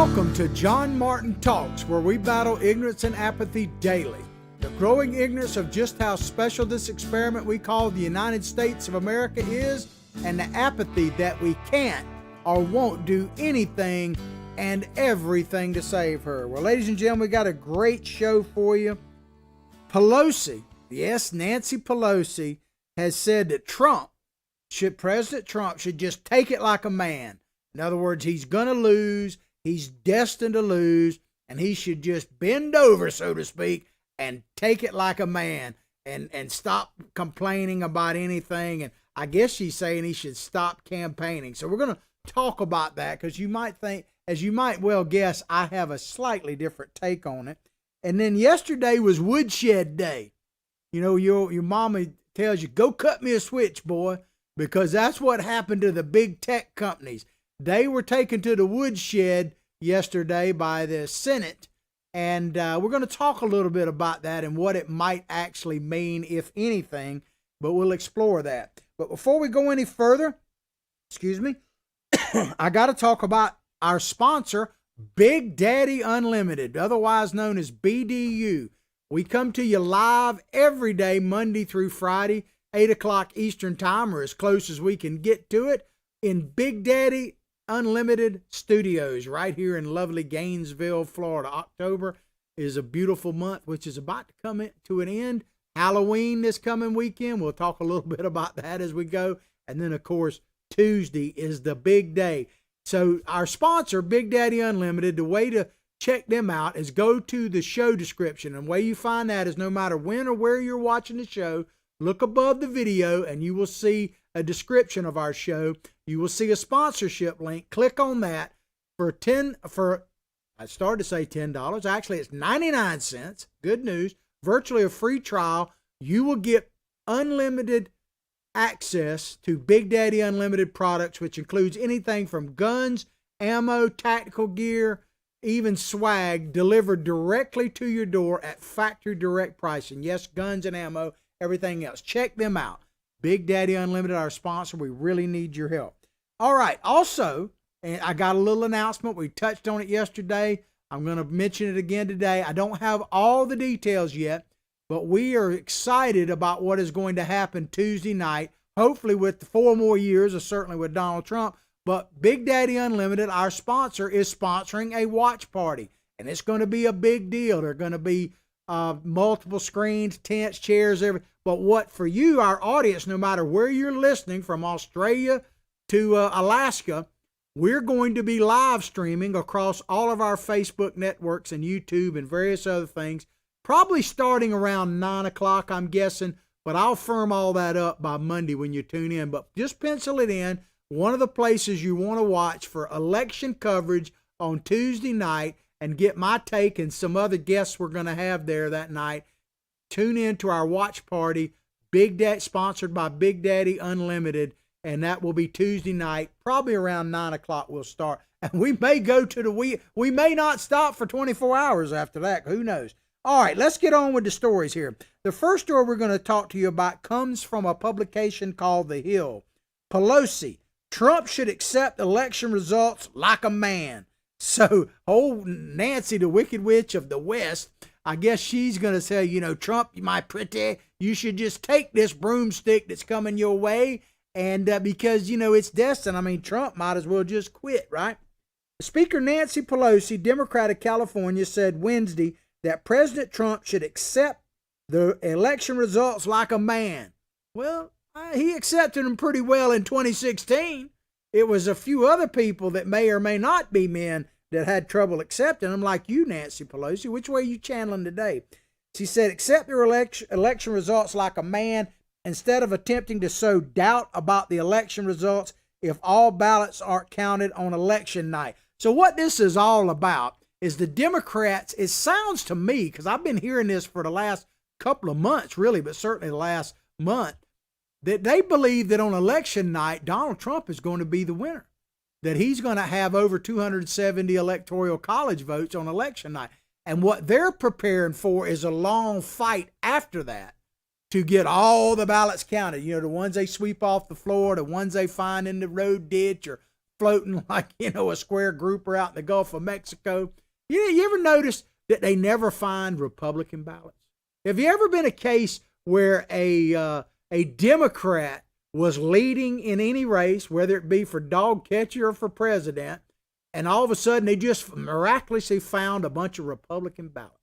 Welcome to John Martin Talks, where we battle ignorance and apathy daily. The growing ignorance of just how special this experiment we call the United States of America is, and the apathy that we can't or won't do anything and everything to save her. Well, ladies and gentlemen, we got a great show for you. Pelosi, yes, Nancy Pelosi, has said that President Trump should just take it like a man. In other words, he's going to lose. He's destined to lose, and he should just bend over, so to speak, and take it like a man and stop complaining about anything. And I guess she's saying he should stop campaigning. So we're going to talk about that because you might think, as you might well guess, I have a slightly different take on it. And then yesterday was Woodshed Day. You know, your mama tells you, go cut me a switch, boy, because that's what happened to the big tech companies. They were taken to the woodshed yesterday by the Senate, and we're going to talk a little bit about that and what it might actually mean, if anything, but we'll explore that. But before we go any further, I got to talk about our sponsor, Big Daddy Unlimited, otherwise known as BDU. We come to you live every day, Monday through Friday, 8 o'clock Eastern Time, or as close as we can get to it, in Big Daddy Unlimited Studios right here in lovely Gainesville, Florida. October is a beautiful month, which is about to come to an end. Halloween this coming weekend. We'll talk a little bit about that as we go. And then, of course, Tuesday is the big day. So our sponsor, Big Daddy Unlimited, the way to check them out is go to the show description. And the way you find that is no matter when or where you're watching the show, look above the video and you will see a description of our show. You will see a sponsorship link. Click on that I started to say $10. Actually, it's 99 cents. Good news. Virtually a free trial. You will get unlimited access to Big Daddy Unlimited products, which includes anything from guns, ammo, tactical gear, even swag delivered directly to your door at factory direct pricing. Yes, guns and ammo, everything else. Check them out. Big Daddy Unlimited, our sponsor. We really need your help. All right. Also, and I got a little announcement. We touched on it yesterday. I'm going to mention it again today. I don't have all the details yet, but we are excited about what is going to happen Tuesday night, hopefully with 4 more years, or certainly with Donald Trump. But Big Daddy Unlimited, our sponsor, is sponsoring a watch party, and it's going to be a big deal. There are going to be multiple screens, tents, chairs, everything. But what for you, our audience, no matter where you're listening, from Australia to Alaska, we're going to be live streaming across all of our Facebook networks and YouTube and various other things, probably starting around 9 o'clock, I'm guessing, but I'll firm all that up by Monday when you tune in. But just pencil it in. One of the places you want to watch for election coverage on Tuesday night and get my take and some other guests we're going to have there that night. Tune in to our watch party, sponsored by Big Daddy Unlimited, and that will be Tuesday night, probably around 9 o'clock we'll start. And we may go to we may not stop for 24 hours after that. Who knows? All right, let's get on with the stories here. The first story we're going to talk to you about comes from a publication called The Hill. Pelosi, Trump should accept election results like a man. So, old Nancy, the Wicked Witch of the West, I guess she's going to say, Trump, my pretty, you should just take this broomstick that's coming your way. And because, it's destined. I mean, Trump might as well just quit, right? Speaker Nancy Pelosi, Democrat of California, said Wednesday that President Trump should accept the election results like a man. Well, he accepted them pretty well in 2016. It was a few other people that may or may not be men that had trouble accepting them, like you, Nancy Pelosi. Which way are you channeling today? She said, accept your election results like a man instead of attempting to sow doubt about the election results if all ballots aren't counted on election night. So what this is all about is the Democrats, it sounds to me, because I've been hearing this for the last couple of months, really, but certainly the last month, that they believe that on election night, Donald Trump is going to be the winner, that he's going to have over 270 electoral college votes on election night. And what they're preparing for is a long fight after that to get all the ballots counted. The ones they sweep off the floor, the ones they find in the road ditch or floating like, a square grouper out in the Gulf of Mexico. You ever notice that they never find Republican ballots? Have you ever been a case where a Democrat was leading in any race, whether it be for dog catcher or for president, and all of a sudden they just miraculously found a bunch of Republican ballots?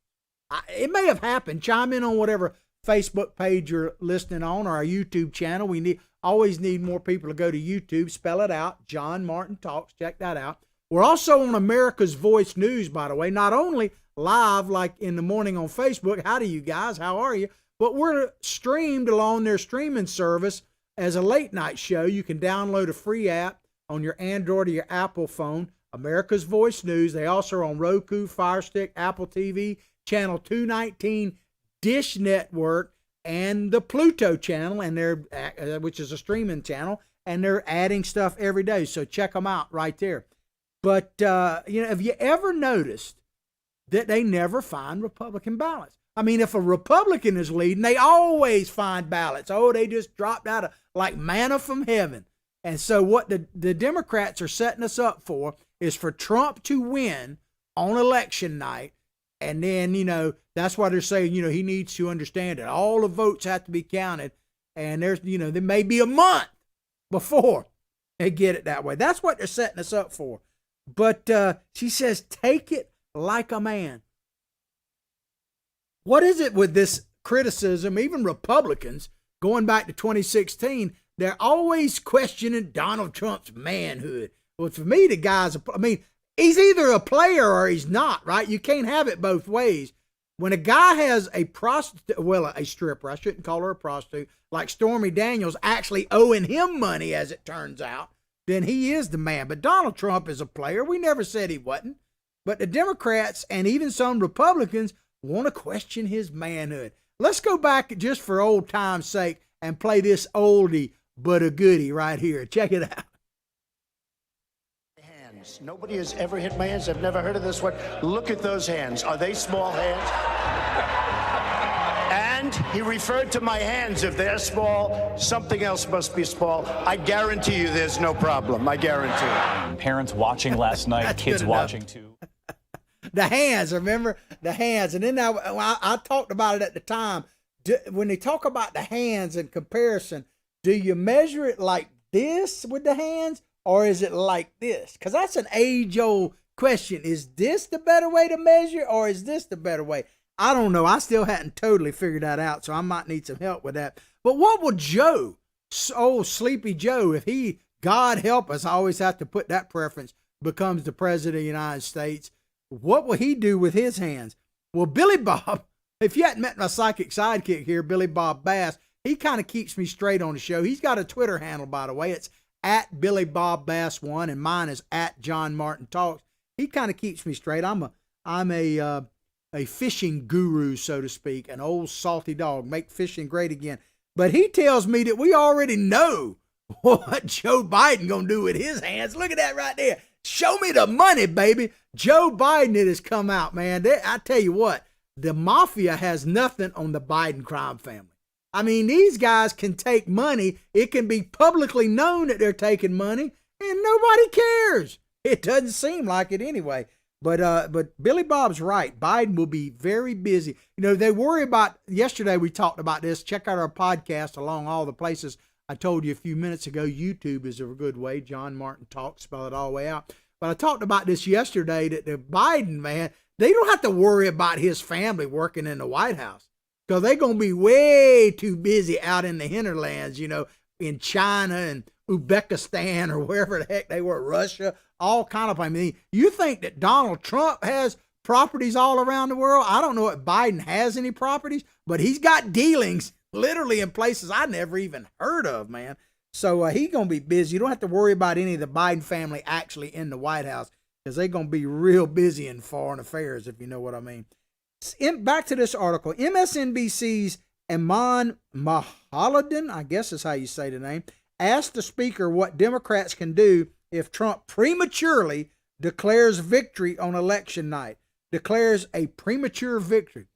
It may have happened. Chime in on whatever Facebook page you're listening on, or our YouTube channel. We always need more people to go to YouTube. Spell it out, John Martin Talks. Check that out. We're also on America's Voice News, by the way, not only live like in the morning on Facebook. Howdy, you guys. How are you? But we're streamed along their streaming service as a late night show. You can download a free app on your Android or your Apple phone, America's Voice News. They also are on Roku, Fire Stick, Apple TV, Channel 219, Dish Network, and the Pluto channel, and which is a streaming channel, and they're adding stuff every day. So check them out right there. But, have you ever noticed that they never find Republican ballots? I mean, if a Republican is leading, they always find ballots. Oh, they just dropped out of like manna from heaven. And so what the Democrats are setting us up for is for Trump to win on election night. And then, that's why they're saying, he needs to understand that all the votes have to be counted. And there may be a month before they get it that way. That's what they're setting us up for. But she says, take it like a man. What is it with this criticism? Even Republicans, going back to 2016, they're always questioning Donald Trump's manhood. Well, for me, the guy's, he's either a player or he's not, right? You can't have it both ways. When a guy has a stripper, I shouldn't call her a prostitute, like Stormy Daniels actually owing him money, as it turns out, then he is the man. But Donald Trump is a player. We never said he wasn't. But the Democrats and even some Republicans want to question his manhood. Let's go back just for old time's sake and play this oldie but a goodie right here. Check it out. Hands. Nobody has ever hit my hands. I've never heard of this one. Look at those hands. Are they small hands? And he referred to my hands. If they're small, something else must be small. I guarantee you there's no problem. I guarantee you. Parents watching last night, kids watching too. The hands, remember? The hands. And then I talked about it at the time. When they talk about the hands in comparison, do you measure it like this with the hands, or is it like this? Because that's an age-old question. Is this the better way to measure, or is this the better way? I don't know. I still hadn't totally figured that out, so I might need some help with that. But what will Joe, old Sleepy Joe, if he, God help us, I always have to put that preference, becomes the president of the United States, what will he do with his hands? Well, Billy Bob, if you hadn't met my psychic sidekick here, Billy Bob Bass, he kind of keeps me straight on the show. He's got a Twitter handle, by the way. It's at Billy Bob Bass 1, and mine is at John Martin Talks. He kind of keeps me straight. I'm a fishing guru, so to speak, an old salty dog, make fishing great again. But he tells me that we already know what Joe Biden gonna do with his hands. Look at that right there. Show me the money, baby. Joe Biden, it has come out, man. I tell you what, the mafia has nothing on the Biden crime family. I mean, these guys can take money. It can be publicly known that they're taking money, and nobody cares. It doesn't seem like it anyway. But Billy Bob's right. Biden will be very busy. They worry about, yesterday we talked about this. Check out our podcast along all the places I told you a few minutes ago. YouTube is a good way. John Martin Talks, spell it all the way out. But I talked about this yesterday, that the Biden, man, they don't have to worry about his family working in the White House, because they're going to be way too busy out in the hinterlands, in China and Uzbekistan or wherever the heck they were, Russia, all kind of, you think that Donald Trump has properties all around the world? I don't know if Biden has any properties, but he's got dealings literally in places I never even heard of, man. So he's going to be busy. You don't have to worry about any of the Biden family actually in the White House, because they're going to be real busy in foreign affairs, if you know what I mean. Back to this article. MSNBC's Eman Mahaladin, I guess is how you say the name, asked the speaker what Democrats can do if Trump prematurely declares victory on election night. Declares a premature victory.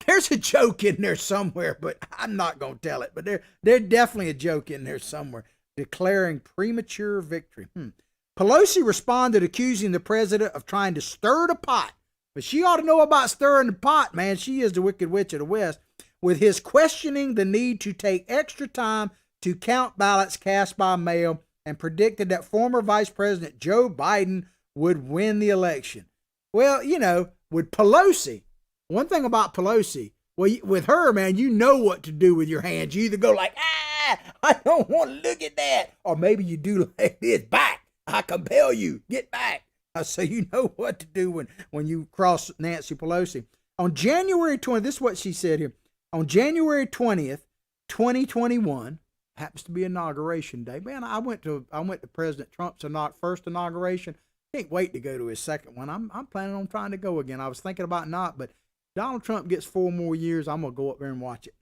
There's a joke in there somewhere, but I'm not going to tell it. But there's definitely a joke in there somewhere. Declaring premature victory. Pelosi responded accusing the president of trying to stir the pot. But she ought to know about stirring the pot, man. She is the Wicked Witch of the West. With his questioning the need to take extra time to count ballots cast by mail and predicted that former Vice President Joe Biden would win the election. Well, you know, with Pelosi, one thing about Pelosi, well, with her, man, you know what to do with your hands. You either go like, I don't want to look at that. Or maybe you do like this, back. I compel you, get back. So you know what to do when you cross Nancy Pelosi. On January 20th, this is what she said here. On January 20th, 2021, happens to be inauguration day. Man, I went to President Trump's first inauguration. Can't wait to go to his second one. I'm planning on trying to go again. I was thinking about not, but Donald Trump gets 4 more years. I'm going to go up there and watch it.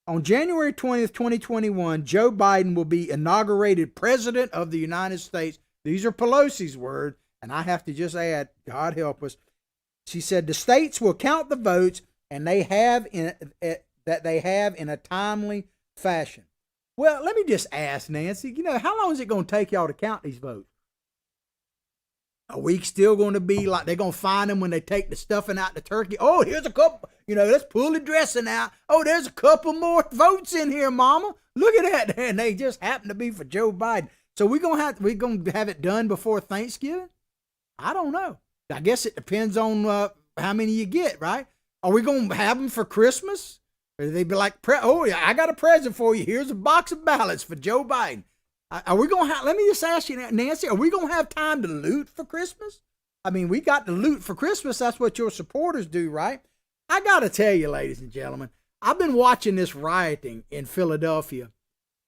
On January 20th, 2021, Joe Biden will be inaugurated President of the United States. These are Pelosi's words, and I have to just add, God help us. She said the states will count the votes, and they have in a timely fashion. Well, let me just ask, Nancy, you know, how long is it going to take y'all to count these votes? A week still going to be like they're going to find them when they take the stuffing out the turkey? Oh, here's a couple, you know, let's pull the dressing out. Oh, there's a couple more votes in here, mama. Look at that. And they just happen to be for Joe Biden. So we're going to have it done before Thanksgiving? I don't know. I guess it depends on how many you get, right? Are we going to have them for Christmas? Or they be like, oh, yeah, I got a present for you. Here's a box of ballots for Joe Biden. Are we going to have, let me just ask you, Nancy, are we going to have time to loot for Christmas? I mean, we got to loot for Christmas. That's what your supporters do, right? I got to tell you, ladies and gentlemen, I've been watching this rioting in Philadelphia,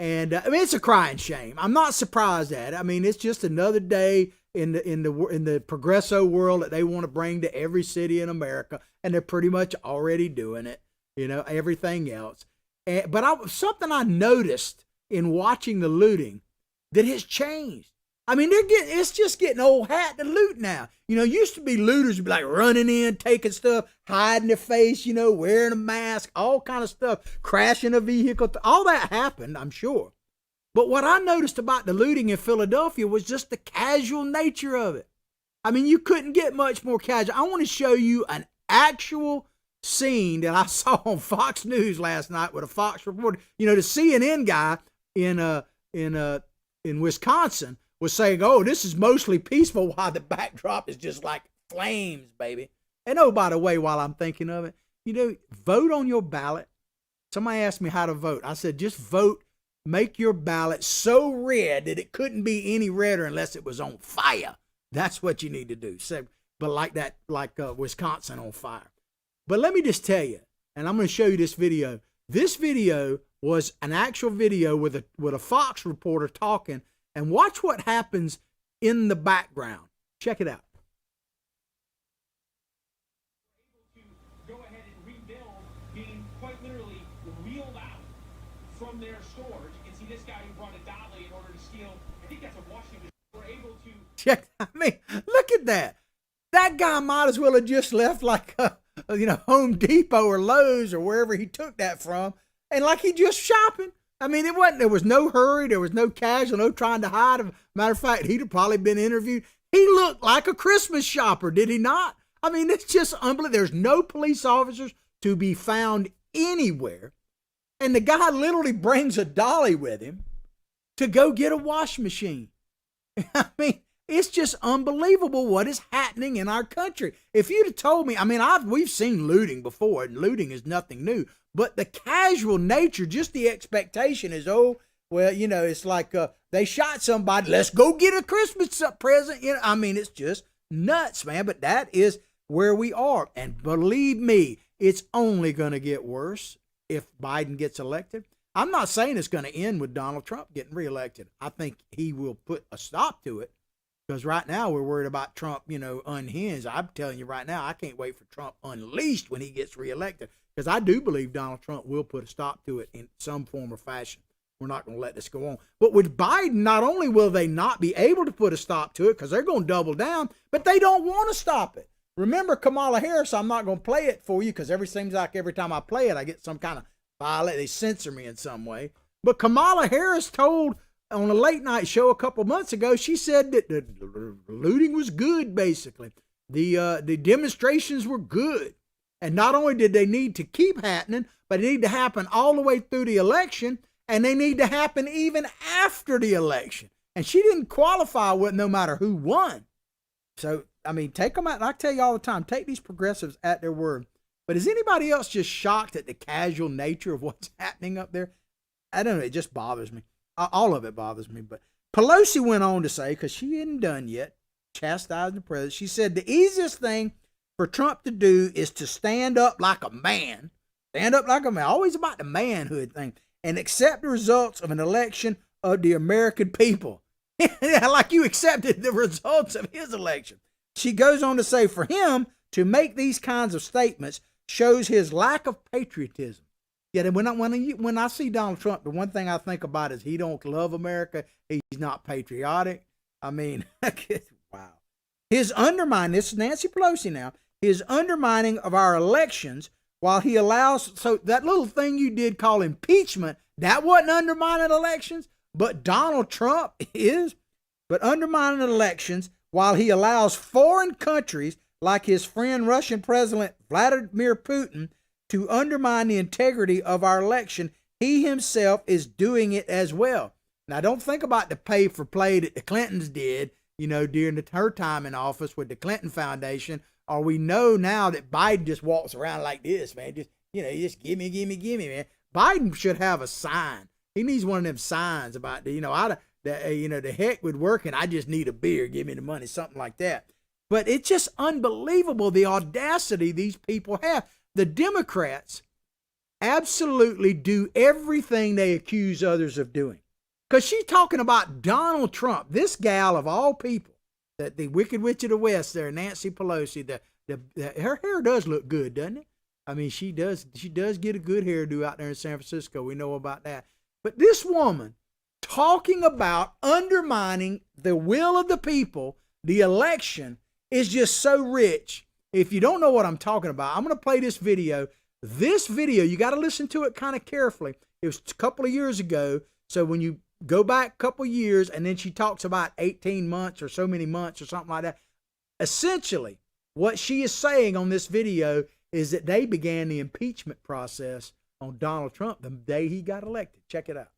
and I mean, it's a crying shame. I'm not surprised at it. I mean, it's just another day in the progresso world that they want to bring to every city in America, and they're pretty much already doing it, you know, everything else. But something I noticed in watching the looting that has changed. I mean, it's just getting old hat to loot now. You know, used to be looters would be like running in, taking stuff, hiding their face, you know, wearing a mask, all kind of stuff, crashing a vehicle. All that happened, I'm sure. But what I noticed about the looting in Philadelphia was just the casual nature of it. I mean, you couldn't get much more casual. I want to show you an actual scene that I saw on Fox News last night with a Fox reporter. You know, the CNN guy in Wisconsin was saying, oh, this is mostly peaceful, while the backdrop is just like flames, baby. And oh, by the way, while I'm thinking of it, you know, vote on your ballot. Somebody asked me how to vote. I said, just vote. Make your ballot so red that it couldn't be any redder unless it was on fire. That's what you need to do. So, but like Wisconsin on fire. But let me just tell you, and I'm going to show you this video. This video was an actual video with a Fox reporter talking, and watch what happens in the background. Check it out. Go ahead and rebuild, being quite literally wheeled out from their storage. You can see this guy who brought a dolly in order to steal. I think that's a washing machine. We're able to check. I mean, look at that. That guy might as well have just left like Home Depot or Lowe's or wherever he took that from, and like he just shopping. I mean, there was no hurry, there was no casual, no trying to hide. Matter of fact, he'd have probably been interviewed. He looked like a Christmas shopper, did he not? I mean, it's just unbelievable. There's no police officers to be found anywhere. And the guy literally brings a dolly with him to go get a washing machine. I mean, it's just unbelievable what is happening in our country. If you'd have told me, I mean, we've seen looting before, and looting is nothing new. But the casual nature, just the expectation is, oh, well, you know, it's like they shot somebody. Let's go get a Christmas present. You know, I mean, it's just nuts, man. But that is where we are. And believe me, it's only going to get worse if Biden gets elected. I'm not saying it's going to end with Donald Trump getting reelected. I think he will put a stop to it. Because right now we're worried about Trump, you know, unhinged. I'm telling you right now, I can't wait for Trump unleashed when he gets reelected. Because I do believe Donald Trump will put a stop to it in some form or fashion. We're not going to let this go on. But with Biden, not only will they not be able to put a stop to it because they're going to double down, but they don't want to stop it. Remember Kamala Harris, I'm not going to play it for you because seems like every time I play it, I get some kind of violate. They censor me in some way. But Kamala Harris told on a late night show a couple months ago, she said that the looting was good, basically. The demonstrations were good. And not only did they need to keep happening, but they need to happen all the way through the election, and they need to happen even after the election. And she didn't qualify with no matter who won. So, I mean, take them out. And I tell you all the time, take these progressives at their word. But is anybody else just shocked at the casual nature of what's happening up there? I don't know. It just bothers me. All of it bothers me. But Pelosi went on to say, because she hadn't done yet, chastising the president, she said the easiest thing for Trump to do is to stand up like a man. Stand up like a man. Always about the manhood thing. And accept the results of an election of the American people. Like you accepted the results of his election. She goes on to say for him to make these kinds of statements shows his lack of patriotism. Yet when I see Donald Trump, the one thing I think about is he don't love America. He's not patriotic. I mean, wow. His undermining, this is Nancy Pelosi now, his undermining of our elections while he allows, so that little thing you did call impeachment, that wasn't undermining elections, but Donald Trump is. But undermining elections while he allows foreign countries like his friend Russian President Vladimir Putin to undermine the integrity of our election, he himself is doing it as well. Now, don't think about the pay for play that the Clintons did, during her time in office with the Clinton Foundation, or we know now that Biden just walks around like this, man. Just give me, man. Biden should have a sign. He needs one of them signs about the heck with working. I just need a beer. Give me the money, something like that. But it's just unbelievable the audacity these people have. The Democrats absolutely do everything they accuse others of doing. Because she's talking about Donald Trump, this gal of all people, that the Wicked Witch of the West there, Nancy Pelosi, her hair does look good, doesn't it? I mean, she does get a good hairdo out there in San Francisco. We know about that. But this woman talking about undermining the will of the people, the election, is just so rich. If you don't know what I'm talking about, I'm going to play this video. This video, you got to listen to it kind of carefully. It was a couple of years ago. So when you go back a couple of years, and then she talks about 18 months or so many months or something like that. Essentially, what she is saying on this video is that they began the impeachment process on Donald Trump the day he got elected. Check it out.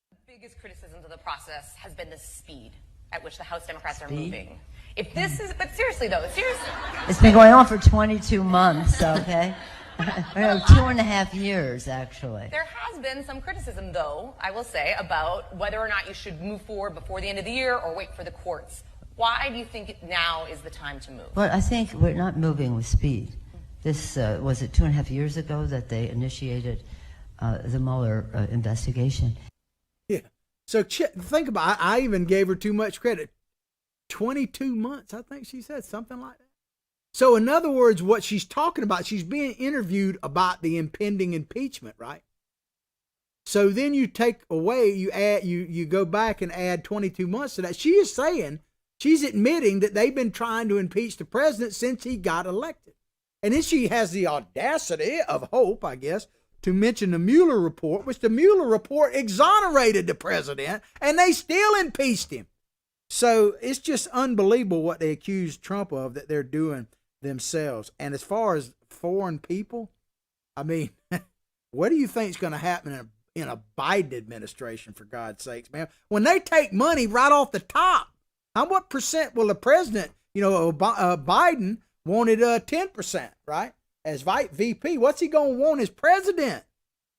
The biggest criticism of the process has been the speed at which the House Democrats are moving. If this is, but seriously though, it's been going on for 22 months, okay? 2.5 years, actually. There has been some criticism, though, I will say, about whether or not you should move forward before the end of the year or wait for the courts. Why do you think now is the time to move? Well, I think we're not moving with speed. This, was it 2.5 years ago that they initiated the Mueller investigation? Yeah. So think about it. I even gave her too much credit. 22 months, I think she said, something like that. So in other words, what she's talking about, she's being interviewed about the impending impeachment, right? So then you take away, you go back and add 22 months to that. She is saying, she's admitting that they've been trying to impeach the president since he got elected. And then she has the audacity of hope, I guess, to mention the Mueller report, which the Mueller report exonerated the president, and they still impeached him. So it's just unbelievable what they accuse Trump of that they're doing themselves. And as far as foreign people, I mean, what do you think is going to happen in a Biden administration, for God's sakes, man? When they take money right off the top, what percent will the president, Biden wanted 10%, right? As VP, what's he going to want as president?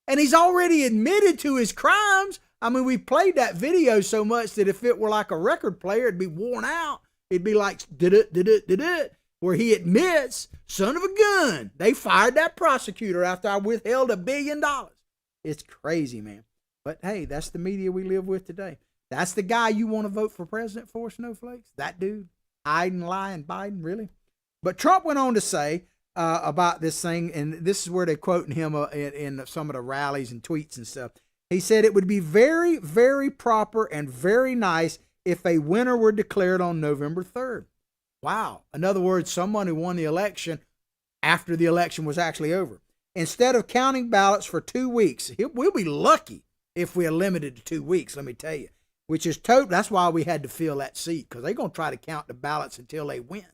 And he's already admitted to his crimes. I mean, we played that video so much that if it were like a record player, it'd be worn out. It'd be like, where he admits, son of a gun, they fired that prosecutor after I withheld $1 billion. It's crazy, man. But hey, that's the media we live with today. That's the guy you want to vote for president for, snowflakes? That dude, hiding, lying, Biden, really? But Trump went on to say about this thing, and this is where they're quoting him in some of the rallies and tweets and stuff. He said it would be very, very proper and very nice if a winner were declared on November 3rd. Wow. In other words, someone who won the election after the election was actually over. Instead of counting ballots for 2 weeks, we'll be lucky if we are limited to 2 weeks, let me tell you, which is total. That's why we had to fill that seat, because they're going to try to count the ballots until they win.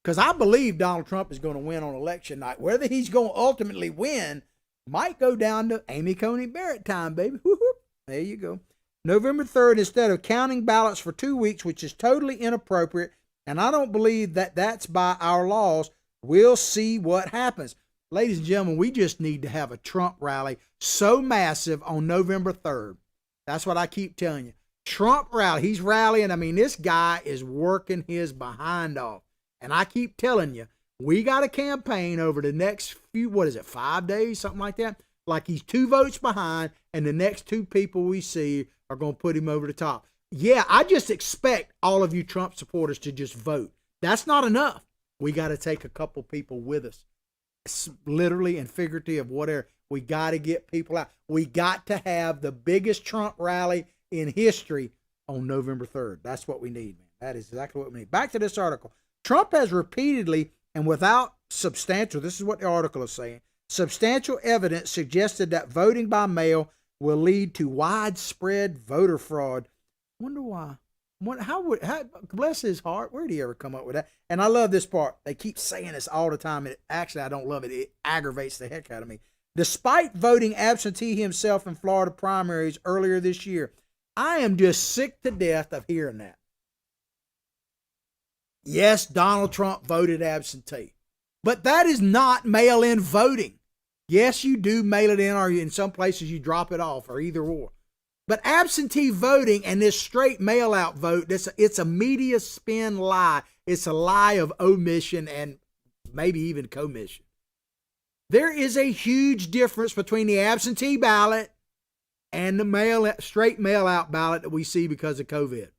Because I believe Donald Trump is going to win on election night. Whether he's going to ultimately win might go down to Amy Coney Barrett time, baby. Woo-hoo. There you go. November 3rd, instead of counting ballots for 2 weeks, which is totally inappropriate, and I don't believe that that's by our laws, we'll see what happens. Ladies and gentlemen, we just need to have a Trump rally so massive on November 3rd. That's what I keep telling you. Trump rally. He's rallying. I mean, this guy is working his behind off. And I keep telling you, we got a campaign over the next few, 5 days, something like that? Like he's 2 votes behind, and the next 2 people we see are going to put him over the top. Yeah, I just expect all of you Trump supporters to just vote. That's not enough. We got to take a couple people with us. It's literally and figurative of whatever. We got to get people out. We got to have the biggest Trump rally in history on November 3rd. That's what we need, man. That is exactly what we need. Back to this article. Trump has repeatedly and without substantial, this is what the article is saying, substantial evidence suggested that voting by mail will lead to widespread voter fraud. Wonder why. How bless his heart, where did he ever come up with that? And I love this part. They keep saying this all the time, and actually I don't love it. It aggravates the heck out of me. Despite voting absentee himself in Florida primaries earlier this year, I am just sick to death of hearing that. Yes, Donald Trump voted absentee, but that is not mail-in voting. Yes, you do mail it in, or in some places you drop it off, or either or. But absentee voting and this straight mail-out vote, it's a media spin lie. It's a lie of omission and maybe even commission. There is a huge difference between the absentee ballot and the straight mail-out ballot that we see because of COVID.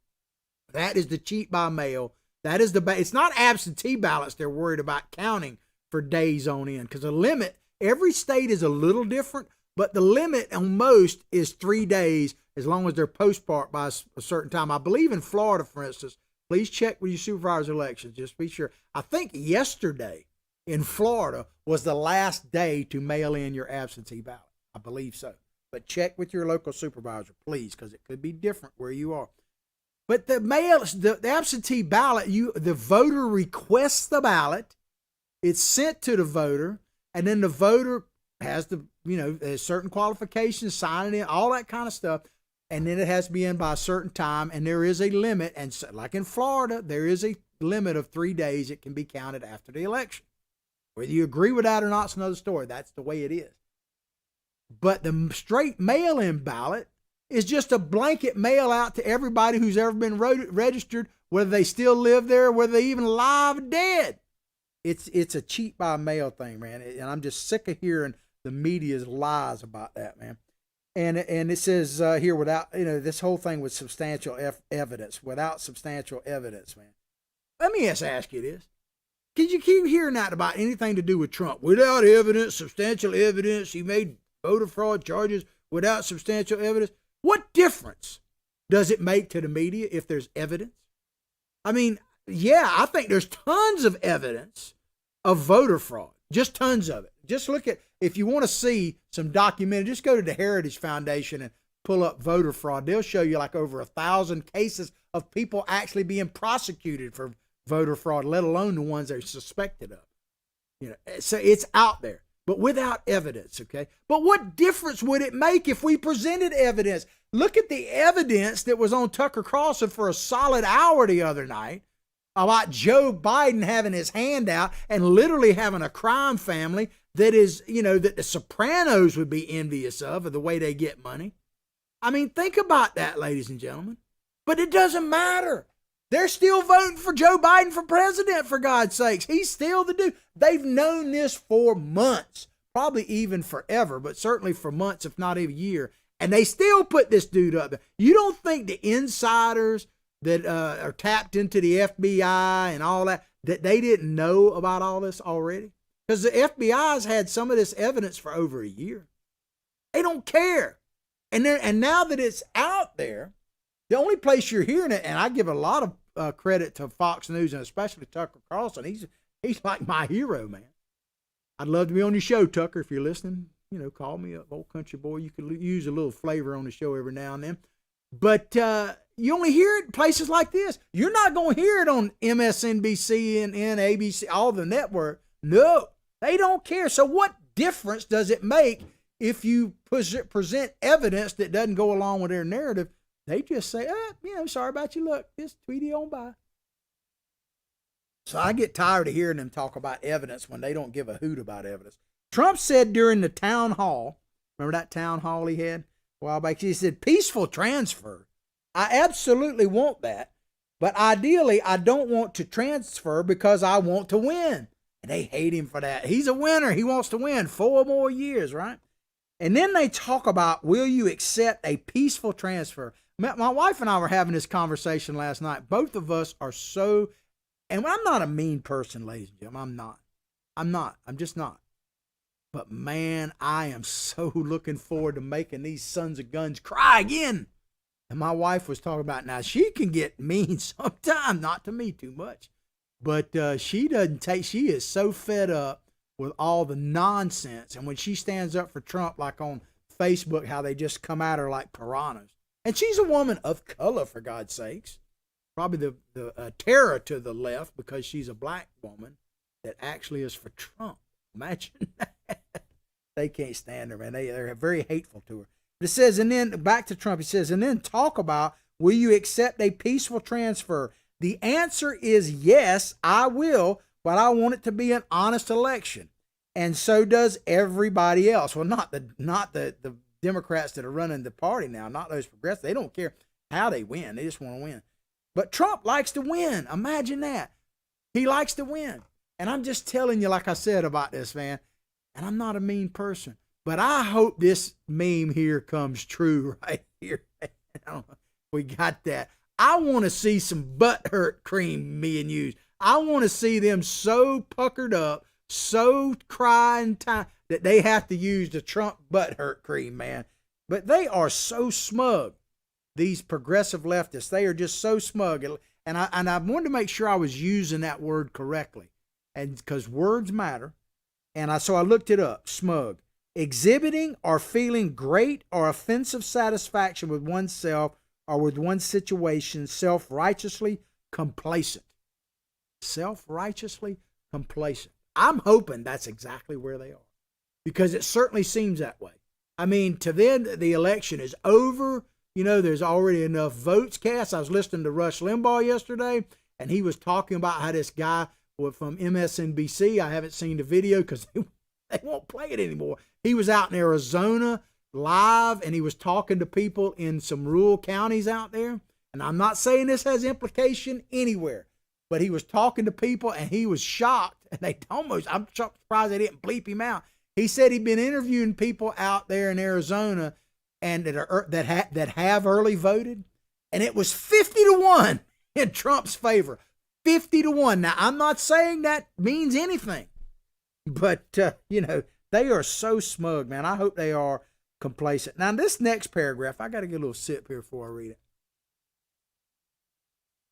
That is the cheat by mail. That is it's not absentee ballots they're worried about counting for days on end, because the limit, every state is a little different, but the limit on most is 3 days as long as they're postmarked by a certain time. I believe in Florida, for instance, please check with your supervisor's elections, just be sure. I think yesterday in Florida was the last day to mail in your absentee ballot. I believe so. But check with your local supervisor, please, because it could be different where you are. But the absentee ballot, the voter requests the ballot, it's sent to the voter, and then the voter has there's certain qualifications, signing in, all that kind of stuff, and then it has to be in by a certain time, and there is a limit, and so, like in Florida, there is a limit of 3 days it can be counted after the election. Whether you agree with that or not is another story. That's the way it is. But the straight mail-in ballot is just a blanket mail out to everybody who's ever been registered, whether they still live there, whether they even alive or dead. It's a cheat by mail thing, man. And I'm just sick of hearing the media's lies about that, man. And it says here, without, this whole thing with substantial evidence, without substantial evidence, man. Let me ask you this. Can you keep hearing that about anything to do with Trump? Without evidence, substantial evidence, he made voter fraud charges without substantial evidence. What difference does it make to the media if there's evidence? I mean, yeah, I think there's tons of evidence of voter fraud, just tons of it. Just look at, if you want to see some documentary, just go to the Heritage Foundation and pull up voter fraud. They'll show you like over 1,000 cases of people actually being prosecuted for voter fraud, let alone the ones they're suspected of. So it's out there, but without evidence, okay? But what difference would it make if we presented evidence? Look at the evidence that was on Tucker Carlson for a solid hour the other night about Joe Biden having his hand out and literally having a crime family that is, that the Sopranos would be envious of the way they get money. I mean, think about that, ladies and gentlemen. But it doesn't matter. They're still voting for Joe Biden for president, for God's sakes. He's still the dude. They've known this for months, probably even forever, but certainly for months, if not even a year. And they still put this dude up there. You don't think the insiders that are tapped into the FBI and all that they didn't know about all this already? Because the FBI's had some of this evidence for over a year. They don't care. And now that it's out there, the only place you're hearing it, and I give a lot of credit to Fox News and especially Tucker Carlson. He's like my hero, man. I'd love to be on your show, Tucker, if you're listening. call me up, old country boy. You could use a little flavor on the show every now and then. But you only hear it in places like this. You're not going to hear it on MSNBC and ABC, all the network. No, they don't care. So what difference does it make if you present evidence that doesn't go along with their narrative? They just say, sorry about your luck. Just tweety on by. So I get tired of hearing them talk about evidence when they don't give a hoot about evidence. Trump said during the town hall, remember that town hall he had a while back? He said, peaceful transfer. I absolutely want that. But ideally, I don't want to transfer because I want to win. And they hate him for that. He's a winner. He wants to win 4 more years, right? And then they talk about, will you accept a peaceful transfer? My wife and I were having this conversation last night. Both of us are so, and I'm not a mean person, ladies and gentlemen. I'm not. I'm just not. But man, I am so looking forward to making these sons of guns cry again. And my wife was talking about, now she can get mean sometimes, not to me too much, but she is so fed up with all the nonsense. And when she stands up for Trump, like on Facebook, how they just come at her like piranhas. And she's a woman of color, for God's sakes. Probably the terror to the left because she's a black woman that actually is for Trump. Imagine that. They can't stand her, man. They're very hateful to her. But it says, and then back to Trump, he says, and then talk about, will you accept a peaceful transfer? The answer is yes, I will, but I want it to be an honest election. And so does everybody else. Well, not the Democrats that are running the party now, not those progressives. They don't care how they win. They just want to win. But Trump likes to win. Imagine that. He likes to win. And I'm just telling you, like I said about this, man, and I'm not a mean person, but I hope this meme here comes true right here. We got that. I want to see some butt hurt cream being used. I want to see them so puckered up, so crying time that they have to use the Trump butt hurt cream, man. But they are so smug, these progressive leftists. They are just so smug. And I wanted to make sure I was using that word correctly. And because words matter. And so I looked it up. Smug. Exhibiting or feeling great or offensive satisfaction with oneself or with one's situation, self-righteously complacent. Self-righteously complacent. I'm hoping that's exactly where they are, because it certainly seems that way. I mean, to them, the election is over. There's already enough votes cast. I was listening to Rush Limbaugh yesterday, and he was talking about how this guy from MSNBC, I haven't seen the video because they won't play it anymore. He was out in Arizona live, and he was talking to people in some rural counties out there. And I'm not saying this has implication anywhere, but he was talking to people, and he was shocked. And I'm surprised they didn't bleep him out. He said he'd been interviewing people out there in Arizona and that have early voted, and it was 50-1 in Trump's favor. 50-1. Now, I'm not saying that means anything, but, they are so smug, man. I hope they are complacent. Now, this next paragraph, I got to get a little sip here before I read it.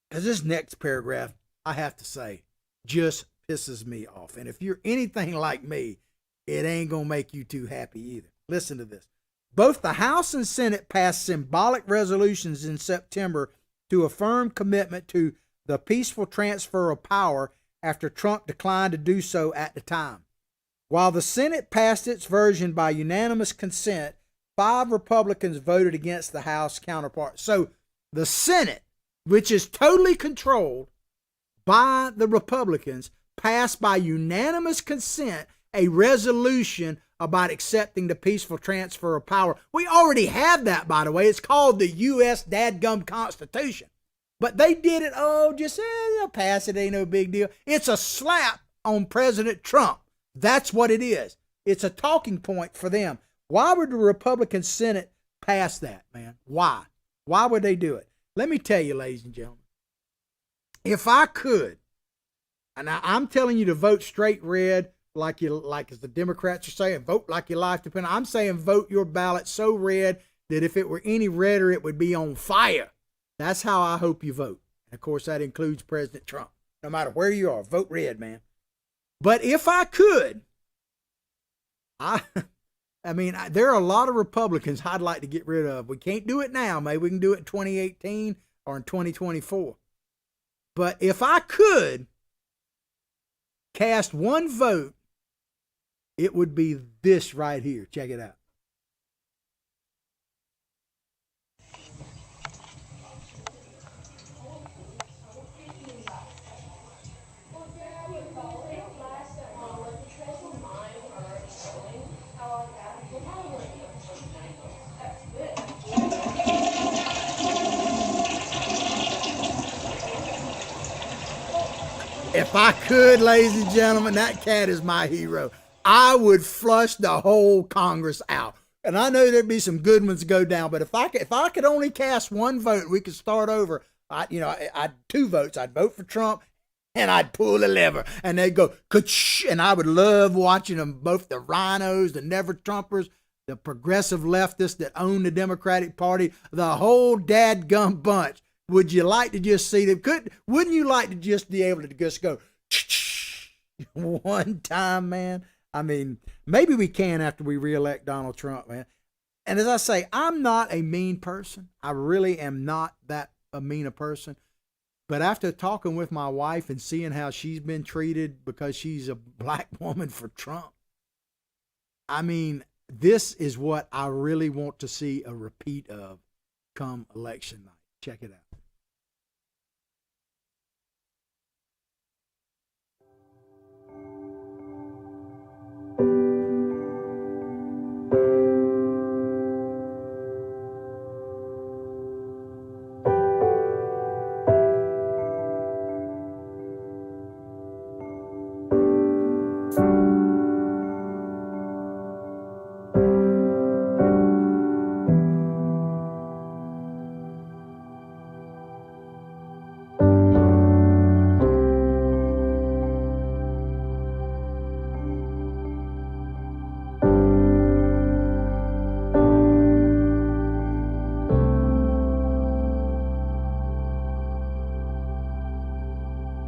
Because this next paragraph, I have to say, just pisses me off. And if you're anything like me, it ain't going to make you too happy either. Listen to this. Both the House and Senate passed symbolic resolutions in September to affirm commitment to the peaceful transfer of power after Trump declined to do so at the time. While the Senate passed its version by unanimous consent, 5 Republicans voted against the House counterpart. So the Senate, which is totally controlled by the Republicans, passed by unanimous consent a resolution about accepting the peaceful transfer of power. We already have that, by the way. It's called the U.S. dadgum Constitution. But they did it, they'll pass it, ain't no big deal. It's a slap on President Trump. That's what it is. It's a talking point for them. Why would the Republican Senate pass that, man? Why? Why would they do it? Let me tell you, ladies and gentlemen, if I could, and I'm telling you to vote straight red, like as the Democrats are saying, vote like your life depends. I'm saying vote your ballot so red that if it were any redder, it would be on fire. That's how I hope you vote. And of course, that includes President Trump. No matter where you are, vote red, man. But if I could, I mean, there are a lot of Republicans I'd like to get rid of. We can't do it now. Maybe we can do it in 2018 or in 2024. But if I could cast one vote, it would be this right here. Check it out. If I could, ladies and gentlemen, that cat is my hero. I would flush the whole Congress out. And I know there'd be some good ones to go down, but if I could only cast one vote, we could start over. I'd 2 votes. I'd vote for Trump, and I'd pull the lever, and they'd go, ka-ch, and I would love watching them, both the rhinos, the never-Trumpers, the progressive leftists that own the Democratic Party, the whole dadgum bunch. Would you like to just see them? Wouldn't you like to just be able to just go one time, man? I mean, maybe we can after we reelect Donald Trump, man. And as I say, I'm not a mean person. I really am not that a mean a person. But after talking with my wife and seeing how she's been treated because she's a black woman for Trump, I mean, this is what I really want to see a repeat of come election night. Check it out.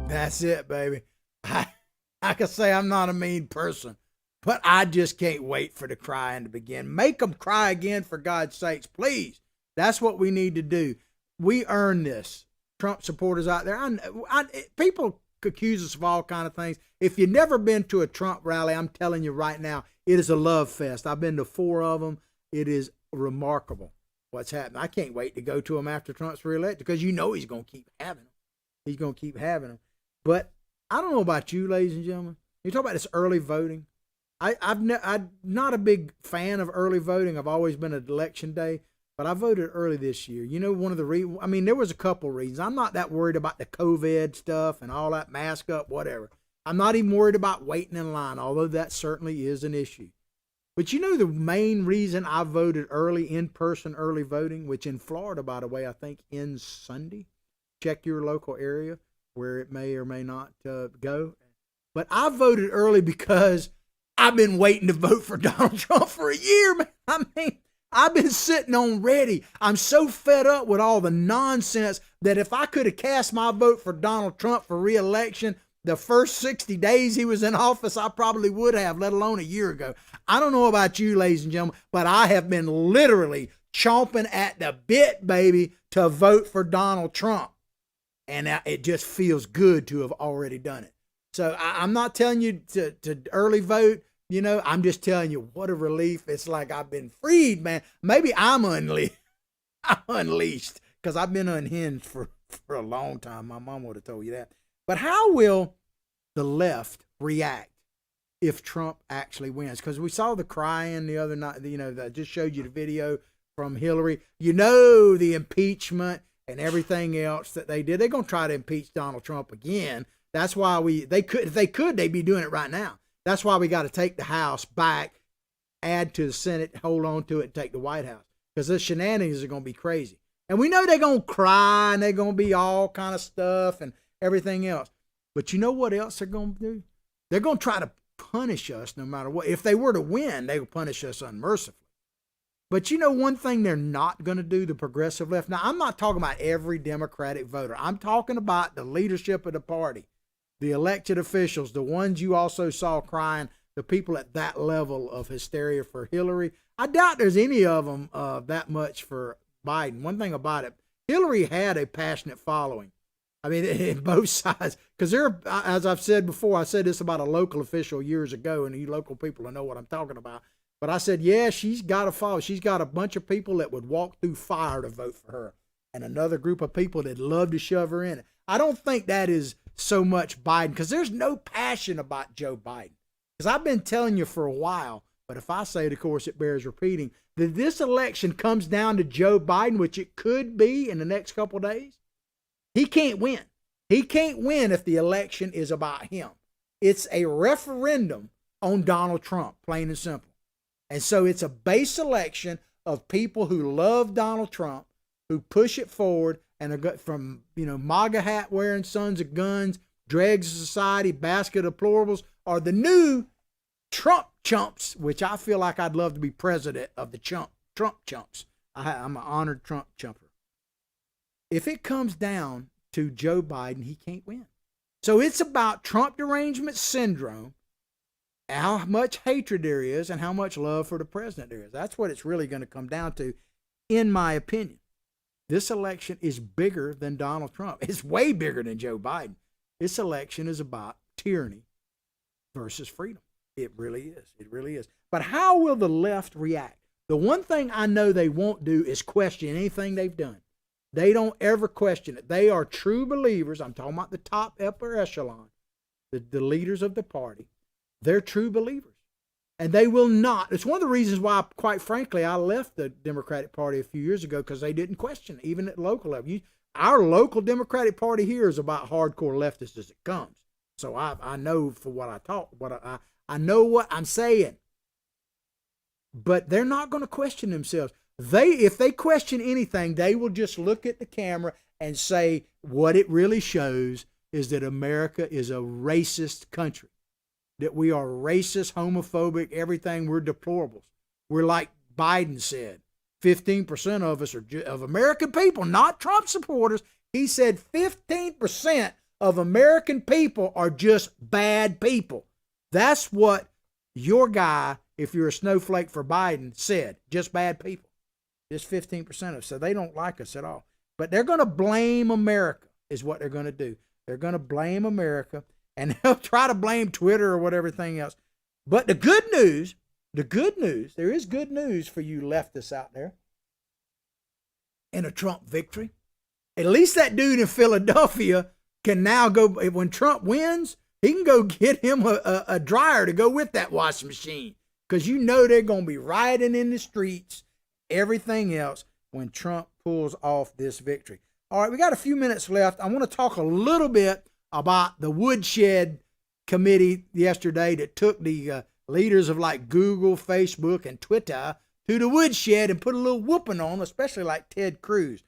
That's it, baby. I can say I'm not a mean person, but I just can't wait for the crying to begin. Make them cry again, for God's sakes, please. That's what we need to do. We earn this. Trump supporters out there, people accuse us of all kind of things. If you've never been to a Trump rally, I'm telling you right now, it is a love fest. I've been to 4 of them. It is remarkable what's happening. I can't wait to go to them after Trump's reelected, because you know he's going to keep having them. He's going to keep having them. But I don't know about you, ladies and gentlemen. You talk about this early voting. I'm not a big fan of early voting. I've always been an election day, but I voted early this year. You know, one of the reasons, I mean, there was a couple reasons. I'm not that worried about the COVID stuff and all that mask up, whatever. I'm not even worried about waiting in line, although that certainly is an issue. But you know the main reason I voted early, in-person early voting, which in Florida, by the way, I think ends Sunday. Check your local area where it may or may not go. But I voted early because I've been waiting to vote for Donald Trump for a year, man. I mean, I've been sitting on ready. I'm so fed up with all the nonsense that if I could have cast my vote for Donald Trump for re-election the first 60 days he was in office, I probably would have, let alone a year ago. I don't know about you, ladies and gentlemen, but I have been literally chomping at the bit, baby, to vote for Donald Trump. And it just feels good to have already done it. So I'm not telling you to early vote. You know, I'm just telling you what a relief. It's like I've been freed, man. Maybe I'm unleashed because I've been unhinged for a long time. My mom would have told you that. But how will the left react if Trump actually wins? Because we saw the crying the other night. You know, I just showed you the video from Hillary. You know, the impeachment and everything else that they did. They're going to try to impeach Donald Trump again. That's why if they could, they'd be doing it right now. That's why we got to take the House back, add to the Senate, hold on to it, and take the White House. Because the shenanigans are going to be crazy. And we know they're going to cry, and they're going to be all kind of stuff and everything else. But you know what else they're going to do? They're going to try to punish us no matter what. If they were to win, they will punish us unmercifully. But you know one thing they're not going to do, the progressive left? Now, I'm not talking about every Democratic voter. I'm talking about the leadership of the party, the elected officials, the ones you also saw crying the people at that level of hysteria for Hillary. I doubt there's any of them that much for Biden. One thing about it, Hillary had a passionate following. I mean, in both sides, because there, as I've said before, I said this about a local official years ago, and you local people will know what I'm talking about. But I said, yeah, she's got a follow. She's got a bunch of people that would walk through fire to vote for her, and another group of people that'd love to shove her in. I don't think that is so much Biden, because there's no passion about Joe Biden. Because I've been telling you for a while, but if I say it, of course, it bears repeating, that this election comes down to Joe Biden, which it could be in the next couple of days. He can't win. He can't win if the election is about him. It's a referendum on Donald Trump, plain and simple. And so it's a base election of people who love Donald Trump, who push it forward, and are from, MAGA hat wearing sons of guns, dregs of society, basket of deplorables, are the new Trump chumps, which I feel like I'd love to be president of the Trump chumps. I'm an honored Trump chumper. If it comes down to Joe Biden, he can't win. So it's about Trump derangement syndrome, how much hatred there is, and how much love for the president there is. That's what it's really going to come down to, in my opinion. This election is bigger than Donald Trump. It's way bigger than Joe Biden. This election is about tyranny versus freedom. It really is. It really is. But how will the left react? The one thing I know they won't do is question anything they've done. They don't ever question it. They are true believers. I'm talking about the top upper echelon, the leaders of the party. They're true believers. And they will not. It's one of the reasons why, quite frankly, I left the Democratic Party a few years ago, because they didn't question it, even at the local level. Our local Democratic Party here is about hardcore leftists as it comes. So I know for what I talk, I know what I'm saying. But they're not going to question themselves. If they question anything, they will just look at the camera and say what it really shows is that America is a racist country, that we are racist, homophobic, everything. We're deplorables. We're like Biden said, 15% of us are of American people, not Trump supporters. He said 15% of American people are just bad people. That's what your guy, if you're a snowflake for Biden, said, just bad people. Just 15% of us. So they don't like us at all. But they're going to blame America is what they're going to do. They're going to blame America, and they'll try to blame Twitter or whatever thing else. But the good news, there is good news for you leftists out there in a Trump victory. At least that dude in Philadelphia can now go, when Trump wins, he can go get him a dryer to go with that washing machine, because they're going to be rioting in the streets, everything else, when Trump pulls off this victory. All right, we got a few minutes left. I want to talk a little bit about the Woodshed committee yesterday that took the leaders of like Google, Facebook, and Twitter to the Woodshed and put a little whooping on, especially like Ted Cruz.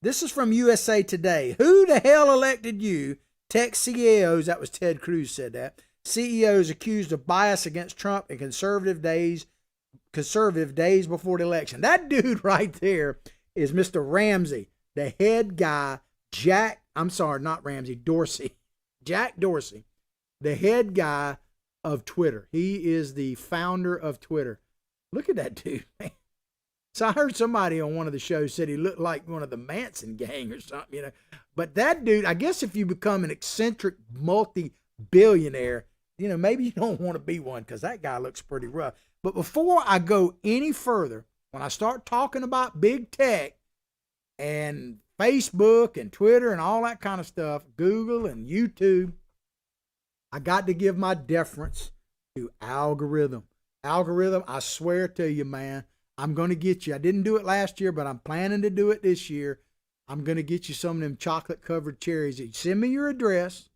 This is from USA Today. Who the hell elected you? Tech CEOs, that was Ted Cruz said that. CEOs accused of bias against Trump in conservative days before the election. That dude right there is Mr. Ramsey, the head guy, Dorsey. Jack Dorsey, the head guy of Twitter. He is the founder of Twitter. Look at that dude, man. So I heard somebody on one of the shows said he looked like one of the Manson gang or something, But that dude, I guess if you become an eccentric multi-billionaire, maybe you don't want to be one, because that guy looks pretty rough. But before I go any further, when I start talking about big tech and Facebook and Twitter and all that kind of stuff, Google and YouTube, I got to give my deference to algorithm. Algorithm, I swear to you, man, I'm going to get you. I didn't do it last year, but I'm planning to do it this year. I'm going to get you some of them chocolate-covered cherries. You send me your address,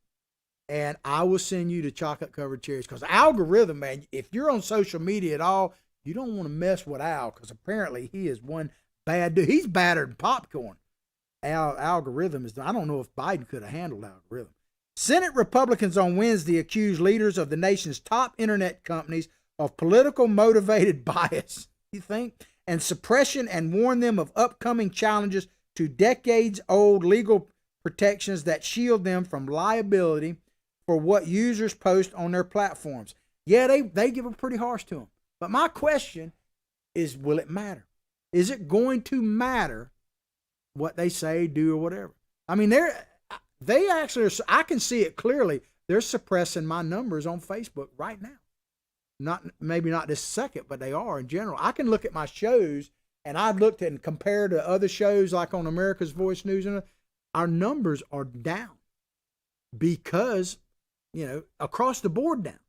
and I will send you the chocolate-covered cherries. Because algorithm, man, if you're on social media at all, you don't want to mess with Al, because apparently he is one bad dude. He's badder than popcorn. Algorithm is, I don't know if Biden could have handled algorithm. Senate Republicans on Wednesday accused leaders of the nation's top internet companies of political motivated bias, you think, and suppression, and warned them of upcoming challenges to decades-old legal protections that shield them from liability for what users post on their platforms. Yeah, they give them pretty harsh to them. But my question is, will it matter? Is it going to matter what they say, do, or whatever? I mean, they actually are, I can see it clearly. They're suppressing my numbers on Facebook right now. Maybe not this second, but they are in general. I can look at my shows, and I've looked at and compared to other shows like on America's Voice News, and our numbers are down because, across the board down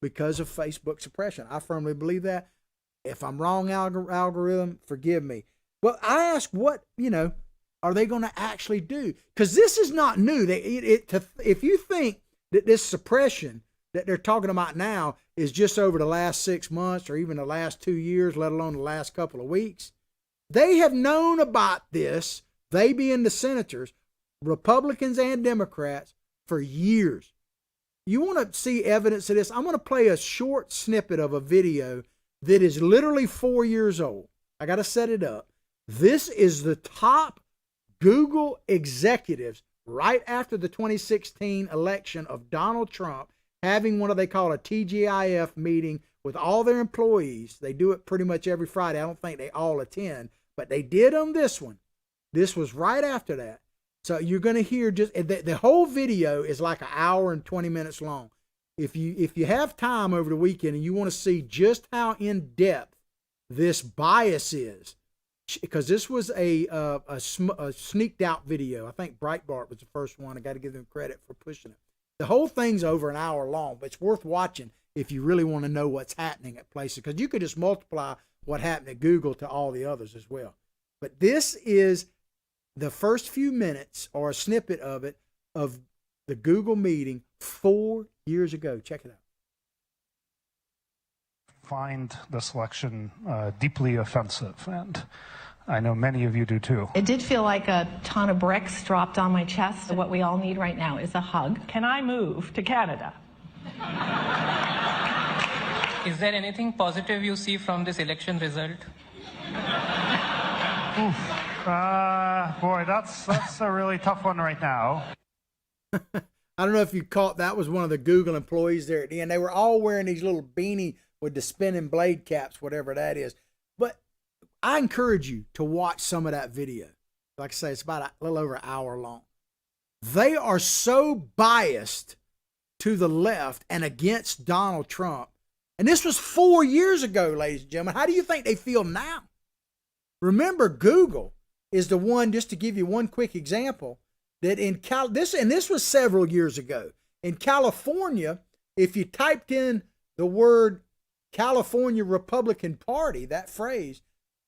because of Facebook suppression. I firmly believe that. If I'm wrong, algorithm, forgive me. Well, I ask what, are they going to actually do? Because this is not new. If you think that this suppression that they're talking about now is just over the last 6 months or even the last 2 years, let alone the last couple of weeks, they have known about this, they being the senators, Republicans and Democrats, for years. You want to see evidence of this? I'm going to play a short snippet of a video that is literally 4 years old. I got to set it up. This is the top Google executives right after the 2016 election of Donald Trump having what they call a TGIF meeting with all their employees. They do it pretty much every Friday. I don't think they all attend, but they did on this one. This was right after that. So you're going to hear just the whole video is like an hour and 20 minutes long. If you have time over the weekend and you want to see just how in depth this bias is, because this was a sneaked out video. I think Breitbart was the first one. I got to give them credit for pushing it. The whole thing's over an hour long, but it's worth watching if you really want to know what's happening at places, because you could just multiply what happened at Google to all the others as well. But this is the first few minutes or a snippet of it of the Google meeting 4 years ago. Check it out. Find this election deeply offensive, and I know many of you do too. It did feel like a ton of bricks dropped on my chest. What we all need right now is a hug. Can I move to Canada? Is there anything positive you see from this election result? Boy, that's a really tough one right now. I don't know if you caught, that was one of the Google employees there at the end. They were all wearing these little beanie with the spinning blade caps, whatever that is. But I encourage you to watch some of that video. Like I say, it's about a little over an hour long. They are so biased to the left and against Donald Trump. And this was 4 years ago, ladies and gentlemen. How do you think they feel now? Remember, Google is the one, just to give you one quick example, that this was several years ago. In California, if you typed in the word California Republican Party, that phrase,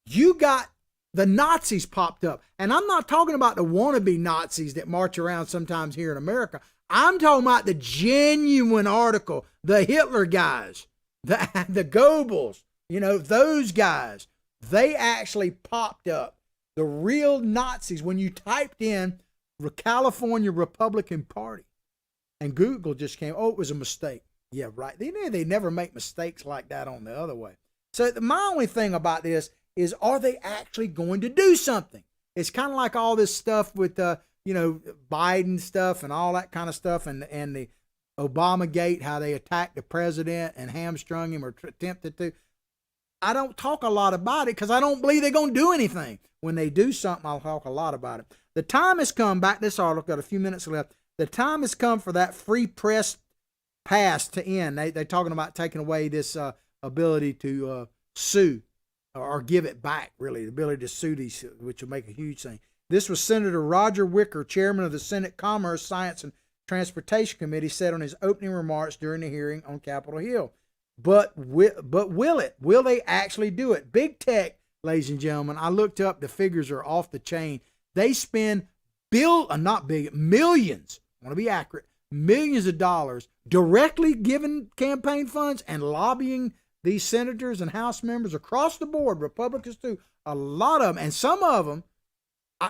you got the Nazis popped up. And I'm not talking about the wannabe Nazis that march around sometimes here in America. I'm talking about the genuine article, the Hitler guys, the Goebbels, those guys. They actually popped up. The real Nazis, when you typed in California Republican Party, and Google just came, oh, it was a mistake. Yeah, right. They never make mistakes like that on the other way. So my only thing about this is, are they actually going to do something? It's kind of like all this stuff with, Biden stuff and all that kind of stuff, and the Obamagate, how they attacked the president and hamstrung him or attempted to. I don't talk a lot about it because I don't believe they're going to do anything. When they do something, I'll talk a lot about it. The time has come, back this article, got a few minutes left. The time has come for that free press pass to end. They're talking about taking away this ability to sue or give it back, really, the ability to sue these, which will make a huge thing. This was Senator Roger Wicker, chairman of the Senate Commerce, Science, and Transportation Committee, said on his opening remarks during the hearing on Capitol Hill. But will it? Will they actually do it? Big tech, ladies and gentlemen, I looked up, the figures are off the chain. They spend millions, I want to be accurate, millions of dollars directly giving campaign funds and lobbying these senators and House members across the board, Republicans too, a lot of them, and some of them,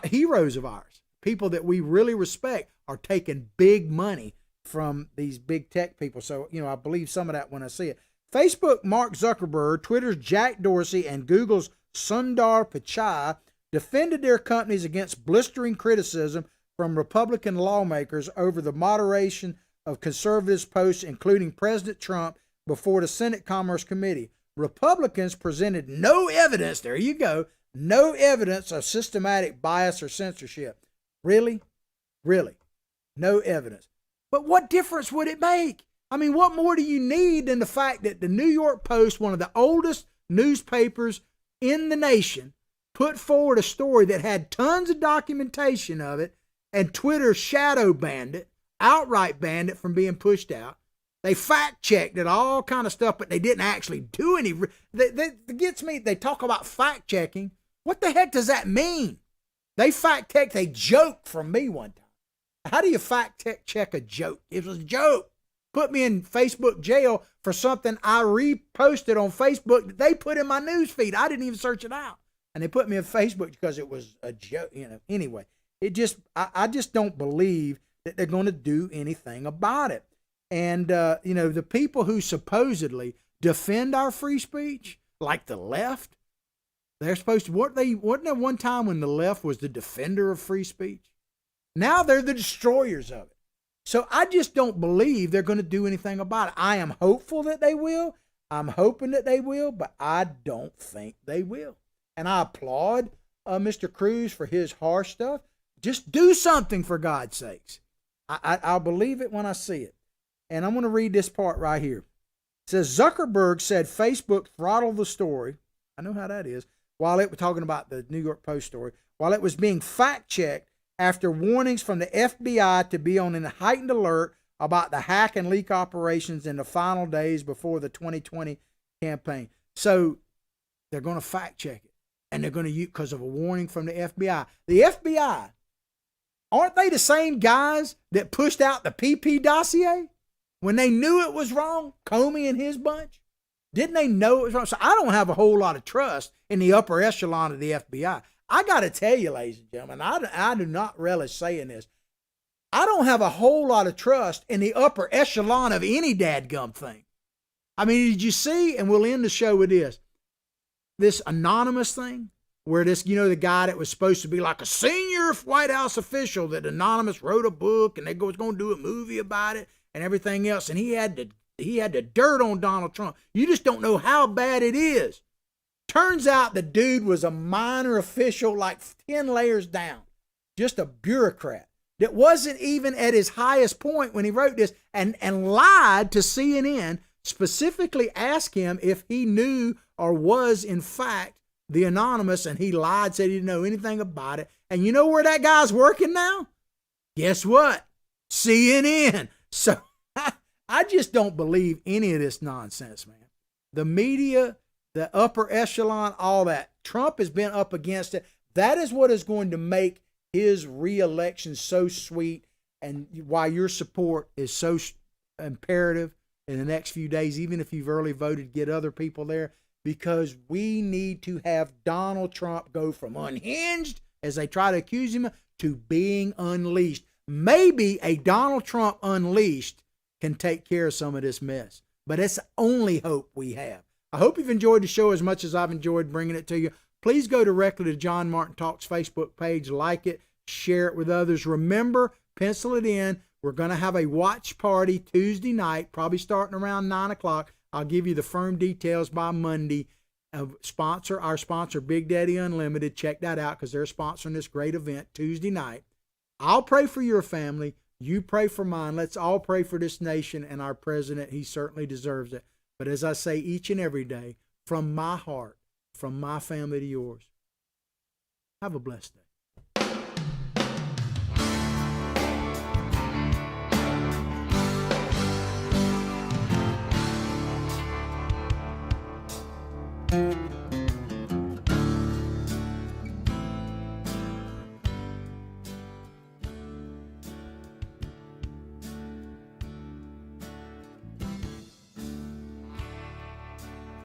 heroes of ours, people that we really respect, are taking big money from these big tech people. So, I believe some of that when I see it. Facebook, Mark Zuckerberg, Twitter's Jack Dorsey, and Google's Sundar Pichai defended their companies against blistering criticism from Republican lawmakers over the moderation of conservatives' posts, including President Trump before the Senate Commerce Committee. Republicans presented no evidence, there you go, no evidence of systematic bias or censorship. Really? Really? No evidence. But what difference would it make? I mean, what more do you need than the fact that the New York Post, one of the oldest newspapers in the nation, put forward a story that had tons of documentation of it, and Twitter shadow banned it, outright banned it from being pushed out. They fact-checked it, all kind of stuff, but they didn't actually do any. That gets me. They talk about fact-checking. What the heck does that mean? They fact-checked a joke from me one time. How do you fact-check a joke? It was a joke. Put me in Facebook jail for something I reposted on Facebook that they put in my news feed. I didn't even search it out. And they put me in Facebook because it was a joke. Anyway, I just don't believe that they're going to do anything about it. And, the people who supposedly defend our free speech, like the left, they're supposed to, wasn't there one time when the left was the defender of free speech? Now they're the destroyers of it. So I just don't believe they're going to do anything about it. I am hopeful that they will. I'm hoping that they will, but I don't think they will. And I applaud Mr. Cruz for his harsh stuff. Just do something, for God's sakes. I'll believe it when I see it. And I'm going to read this part right here. It says, Zuckerberg said Facebook throttled the story. I know how that is. While it was talking about the New York Post story, while it was being fact-checked after warnings from the FBI to be on a heightened alert about the hack and leak operations in the final days before the 2020 campaign. So they're going to fact-check it. And they're going to use because of a warning from the FBI. The FBI, aren't they the same guys that pushed out the PP dossier? When they knew it was wrong, Comey and his bunch, didn't they know it was wrong? So I don't have a whole lot of trust in the upper echelon of the FBI. I got to tell you, ladies and gentlemen, I do not relish saying this. I don't have a whole lot of trust in the upper echelon of any dadgum thing. I mean, did you see, and we'll end the show with this anonymous thing, where this, the guy that was supposed to be like a senior White House official that anonymous wrote a book and they was going to do a movie about it and everything else. And he had the dirt on Donald Trump. You just don't know how bad it is. Turns out the dude was a minor official like 10 layers down, just a bureaucrat that wasn't even at his highest point when he wrote this, and lied to CNN, specifically asked him if he knew or was in fact the anonymous, and he lied, said he didn't know anything about it. And you know where that guy's working now? Guess what? CNN. So I just don't believe any of this nonsense, man. The media, the upper echelon, all that. Trump has been up against it. That is what is going to make his reelection so sweet, and why your support is so imperative in the next few days, even if you've early voted, get other people there, because we need to have Donald Trump go from unhinged, as they try to accuse him, to being unleashed. Maybe a Donald Trump unleashed can take care of some of this mess, but it's the only hope we have. I hope you've enjoyed the show as much as I've enjoyed bringing it to you. Please go directly to John Martin Talks Facebook page, like it, share it with others. Remember, pencil it in. We're going to have a watch party Tuesday night, probably starting around 9 o'clock. I'll give you the firm details by Monday. Our sponsor, Big Daddy Unlimited. Check that out because they're sponsoring this great event Tuesday night. I'll pray for your family. You pray for mine. Let's all pray for this nation and our president. He certainly deserves it. But as I say each and every day, from my heart, from my family to yours, have a blessed day.